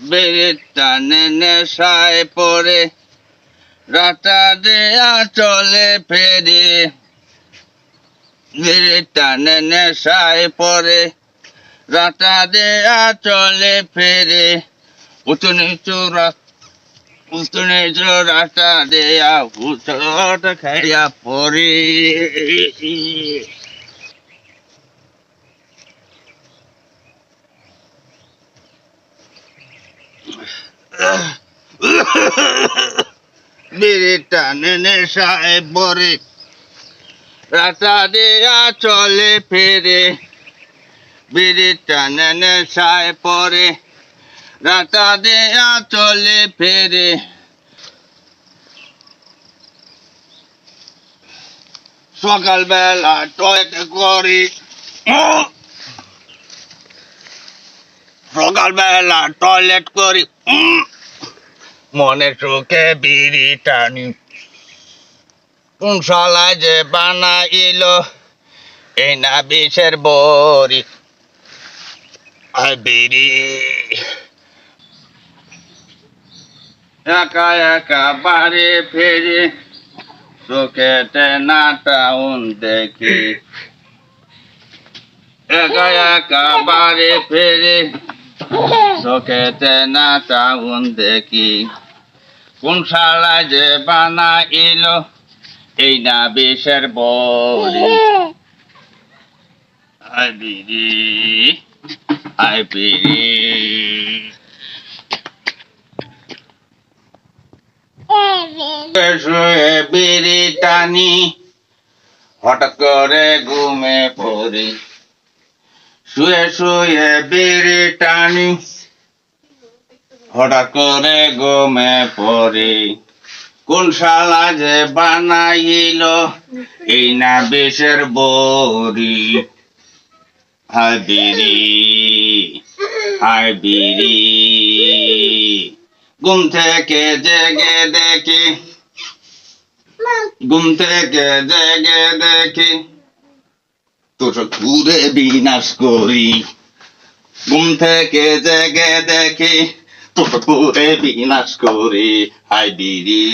বেড়ে টানে নেশায় পড়ে রাতা দেয়া চলে ফেরে বেড়ে টানে নেশায় পড়ে রাতা দেয়া চলে ফেরে উঁচু নিচু রাস্তা দেয়া উচট খাইয়া পড়ে বেড়ে টানে নেশায় পড়ে রাতা দেয়া চলে ফেরে বেড়ে টানে নেশায় পড়ে রাতা দেয়া চলে ফেরে সকালবেলা টয়লেট করি সকালবেলা টয়লেট করি মনের সুখে বিড়ি টানি কোন শালায় যে বানাইল এই না বিষের বড়ি আর বিড়ি একা একা বাড়ি ফিরি চোখেতে না টাউন দেখি একা একা বাড়ি ফিরি চোখেতে না টাউন দেখি কোন শালায় যে বানাইল এই না বিষের বড়ি আয় বিড়ি আয় বিড়ি শুয়ে বিড়ি টানি হঠাৎ করে ঘুমে পড়ি শুয়ে শুয়ে বিড়ি টানি হঠাৎ করে ঘুমে পড়ি কোন শালা যে বানাইল এই না বিষের বড়ি হায় বিড়ি হায় বিড়ি ঘুম থেকে জেগে দেখি ঘুম থেকে জেগে দেখি তোর ঘুরে বিনাশ করি ঘুম থেকে জেগে দেখি তোর ঘুরে বিনাশ করি হায় বিড়ি